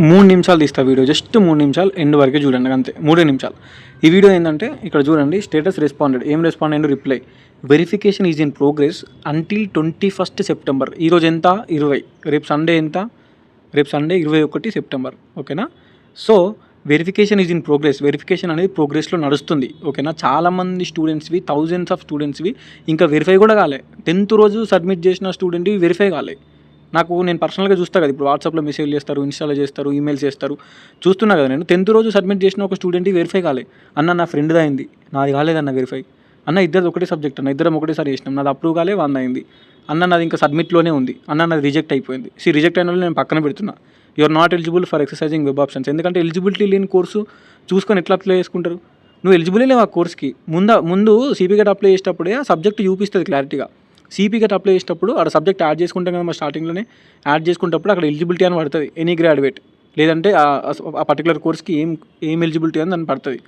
3 నిమిషాలు తీస్తా video, just 3 నిమిషాలు ఎండ్ వరకే చూడండి, అంతే 3 నిమిషాలు. ఈ వీడియో ఏంటంటే ఇక్కడ చూడండి, స్టేటస్ రెస్పాండెడ్, ఏం రెస్పాండ్ అయ్యిందో reply, verification is in progress until 21 September. ఈరోజు ఎంత 20, రేపు సండే ఎంత, రేపు సండే 21 సెప్టెంబర్. ఓకేనా. So verification is in progress, verification అనేది ప్రోగ్రెస్లో నడుస్తుంది. ఓకేనా. చాలామంది స్టూడెంట్స్వి, థౌజండ్స్ ఆఫ్ స్టూడెంట్స్వి ఇంకా వెరిఫై కూడా కాలే. 10th రోజు సబ్మిట్ చేసిన స్టూడెంట్వి వెరిఫై కాలే. నేను పర్సనల్గా చూస్తా కదా, ఇప్పుడు వాట్సాప్లో మెసేజ్ చేస్తారు, ఇన్స్టాలో చేస్తారు, ఈమెయిల్స్ చేస్తారు, చూస్తున్నా కదా నేను. 10th రోజు సబ్మిట్ చేసిన ఒక స్టూడెంట్కి వెరిఫై కాలే. అన్న నా ఫ్రెండ్ది అయింది, నాది కాలేదన్న వెరిఫై. అన్న ఇద్దరు ఒకటే సబ్జెక్ట్ అన్న, ఇద్దరం ఒకటేసారి చేసినాం, నాది అప్రూవ్ కాలే, 100 అయింది. అన్న నాది ఇంకా సబ్మిట్లోనే ఉంది, అన్న నాది రిజెక్ట్ అయిపోయింది. రిజెక్ట్ అయిన వాళ్ళు నేను పక్కన పెడుతున్నా, you are not eligible for exercising web options. ఎందుకంటే ఎలిజిబిలిటీ లేని కోర్సు చూసుకొని ఎట్లా అప్లై చేసుకుంటారు? నువ్వు ఎలిజిబుల్ లేవు ఆ కోర్స్కి. ముందు సిపి గట్ అప్లై చేసేటప్పుడే ఆ సబ్జెక్ట్ చూపిస్తుంది క్లారిటీగా. సిపి గట్ అప్లై చేసేటప్పుడు అక్కడ సబ్జెక్ట్ యాడ్ చేసుకుంటాం కదా, మా స్టార్టింగ్లోనే యాడ్ చేసుకున్నప్పుడు అక్కడ ఎలిజిబిలిటీ అని పడుతుంది, ఎనీ గ్రాడ్యుయేట్, లేదంటే ఆ పర్టికులర్ కోర్స్కి ఏం ఎలిజిబిలిటీ అని దాన్ని పడుతుంది.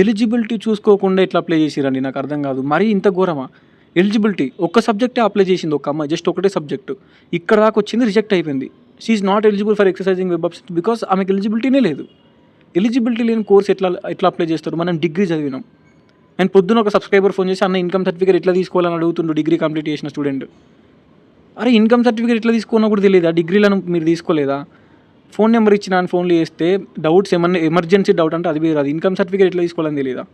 ఎలిజిబిలిటీ చూసుకోకుండా ఎట్లా అప్లై చేసిరండి, నాకు అర్థం కాదు. మరీ ఇంత ఘోరమా? ఎలిజిబిలిటీ ఒక్క సబ్జెక్టే అప్లై చేసింది ఒక అమ్మాయి, జస్ట్ ఒకటే సబ్జెక్టు, ఇక్కడ దాకా వచ్చింది, రిజెక్ట్ అయిపోయింది. She is not eligible for exercising web options because ఆమెకు ఎలిజిబిలిటీనే లేదు. ఎలిజిబిలిటీ లేని కోర్స్ ఎట్లా అప్లై చేస్తారు? మనం డిగ్రీ చదివినాం. నేను పొద్దున ఒక సబ్స్క్రైబర్ ఫోన్ చేసి, అన్న ఇన్కమ్ సర్టిఫికేట్ ఎట్లా తీసుకోవాలని అడుగుతుండు, డిగ్రీ కంప్లీట్ చేసిన స్టూడెంట్. అరే ఇన్కమ్ సర్టిఫికేట్ ఎట్లా తీసుకోవాలో కూడా తెలియదా? డిగ్రీలను మీరు తీసుకోలేదా? ఫోన్ నెంబర్ ఇచ్చిన ఫోన్లు చేస్తే డౌట్స్ ఏమన్నా ఎమర్జెన్సీ డౌట్ అంటే అది వేరు, అది ఇన్కమ్ సర్టిఫికేట్ ఎట్లా తీసుకోవాలని తెలియదా?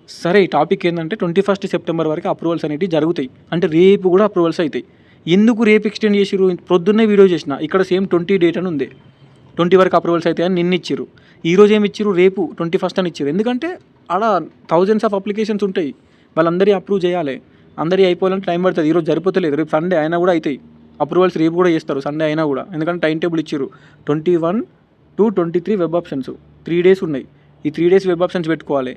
సరే, ఈ టాపిక్ ఏంటంటే 21 సెప్టెంబర్ వరకు అప్రూవల్స్ అనేవి జరుగుతాయి, అంటే రేపు కూడా అప్రూవల్స్ అవుతాయి. ఎందుకు రేపు ఎక్స్టెండ్ చేసిరు? పొద్దున్నే వీడియో చేసిన, ఇక్కడ సేమ్ 20 డేట్ అని ఉంది, 20 వరకు అప్రూవల్స్ అవుతాయి అని నిన్న ఇచ్చిరు. ఈరోజు ఏమి ఇచ్చిరు? రేపు 21 అని ఇచ్చారు. ఎందుకంటే ఆడ థౌజండ్స్ ఆఫ్ అప్లికేషన్స్ ఉంటాయి, వాళ్ళందరి అప్రూవ్ చేయాలి, అందరి అయిపోవాలంటే టైం పడుతుంది. ఈరోజు సరిపోతలేదు, రేపు సండే అయినా కూడా అవుతాయి అప్రూవల్స్, రేపు కూడా చేస్తారు సండే అయినా కూడా. ఎందుకంటే టైం టేబుల్ ఇచ్చిరు, 21 to 23 వెబ్ ఆప్షన్స్, 3 days ఉన్నాయి. ఈ 3 days వెబ్ ఆప్షన్స్ పెట్టుకోవాలి.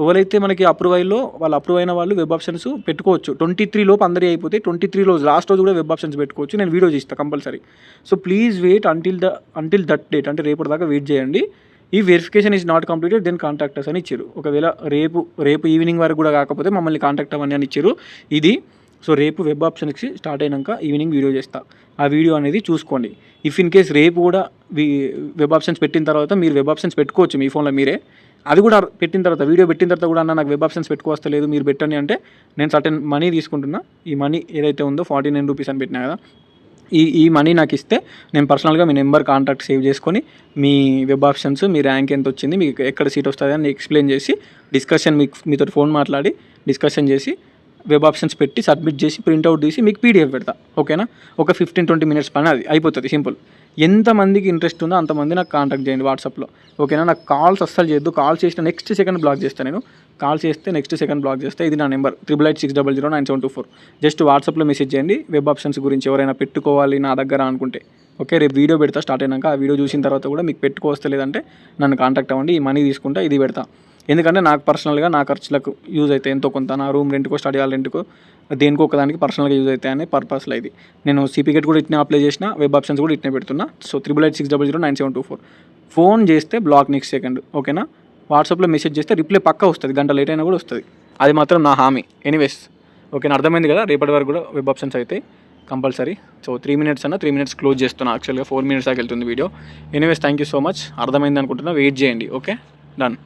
ఎవరైతే మనకి అప్రూవ్ అయ్యో వాళ్ళు అప్రూవ్ అయిన వాళ్ళు వెబ్ ఆప్షన్స్ పెట్టుకోవచ్చు. 23 లోపు అందరి అయిపోతే 23 రోజు లాస్ట్ రోజు కూడా వెబ్ ఆప్షన్స్ పెట్టుకోవచ్చు. నేను వీడియో చేస్తాను compulsory. So please wait until that date, అంటే రేపటి దాకా వెయిట్ చేయండి. ఈ verification is not completed then contact us అని ఇచ్చారు. ఒకవేళ రేపు ఈవినింగ్ వరకు కూడా కాకపోతే మమ్మల్ని కాంటాక్ట్ అవ్వండి అని ఇచ్చారు. ఇది సో రేపు వెబ్ ఆప్షన్స్కి స్టార్ట్ అయినాక ఈవినింగ్ వీడియో చేస్తా, ఆ వీడియో అనేది చూసుకోండి. ఇఫ్ ఇన్ కేస్ రేపు కూడా వెబ్ ఆప్షన్స్ పెట్టిన తర్వాత మీరు వెబ్ ఆప్షన్స్ పెట్టుకోవచ్చు మీ ఫోన్లో మీరే. అది కూడా పెట్టిన తర్వాత, వీడియో పెట్టిన తర్వాత కూడా అన్న నాకు వెబ్ ఆప్షన్స్ పెట్టుకోవస్తలేదు మీరు పెట్టండి అంటే, నేను సర్టెన్ మనీ తీసుకుంటున్నా. ఈ మనీ ఏదైతే ఉందో 49 రూపీస్ అని పెట్టినా కదా, ఈ మనీ నాకు ఇస్తే నేను పర్సనల్గా మీ నెంబర్ కాంటాక్ట్ సేవ్ చేసుకొని మీ వెబ్ ఆప్షన్స్, మీ ర్యాంక్ ఎంత వచ్చింది, మీకు ఎక్కడ సీట్ వస్తుంది అని ఎక్స్ప్లెయిన్ చేసి డిస్కషన్, మీతో ఫోన్ మాట్లాడి డిస్కషన్ చేసి వెబ్ ఆప్షన్స్ పెట్టి సబ్మిట్ చేసి ప్రింట్అవుట్ తీసి మీకు పీడిఎఫ్ పెడతా. ఓకేనా. ఒక 15-20 minutes పని, అది అయిపోతుంది, సింపుల్. ఎంతమందికి ఇంట్రెస్ట్ ఉందో అంతమంది నాకు కాంటాక్ట్ చేయండి వాట్సాప్లో. ఓకేనా. నాకు కాల్స్ అస్సలు చేయొద్దు, కాల్ చేసిన నెక్స్ట్ సెకండ్ బ్లాక్ చేస్తాను నేను. కాల్ చేస్తే నెక్స్ట్ సెకండ్ బ్లాక్ చేస్తే, ఇది నా నెంబర్ 8886009724. జస్ట్ వాట్సాప్లో మెసేజ్ చేయండి వెబ్ ఆప్షన్స్ గురించి ఎవరైనా పెట్టుకోవాలి నా దగ్గర అనుకుంటే. ఓకే, రేపు వీడియో పెడతా స్టార్ట్ అయినాక, ఆ వీడియో చూసిన తర్వాత కూడా మీకు పెట్టుకోవస్తలేదంటే నన్ను కాంటాక్ట్ అవ్వండి. ఈ మనీ తీసుకుంటా, ఇది పెడతా. ఎందుకంటే నాకు పర్సనల్గా నా ఖర్చులకు యూజ్ అవుతాయి ఎంతో కొంత, నా రూమ్ రెంట్కో, స్టడీ హాల్ రెంట్కో, దేనికో ఒకదానికి పర్సనల్గా యూజ్ అవుతాయి అనే పర్పస్లో ఇది. నేను సిపికెట్ కూడా ఇట్నే అప్లై చేసిన, వెబ్ ఆప్షన్స్ కూడా ఇట్నే పెడుతున్నా. సో 8886009724. ఫోన్ చేస్తే బ్లాక్ నెక్స్ట్ సెకండ్. ఓకేనా. వాట్సాప్లో మెసేజ్ చేస్తే రిప్లై పక్కా వస్తుంది, గంట లేట్ అయినా కూడా వస్తుంది, అది మాత్రం నా హామీ. ఎనీవేస్ ఓకేనా, అర్థమైంది కదా. రేపటి వరకు కూడా వెబ్ ఆప్షన్స్ అయితే కంపల్సరీ. సో 3 minutes అన్న 3 minutes క్లోజ్ చేస్తున్నా, యాక్చువల్గా 4 minutes దాకా వెళ్తుంది video. Anyways thank you so much. అర్థమైంది అనుకుంటున్నా, వెయిట్ చేయండి. Okay, done.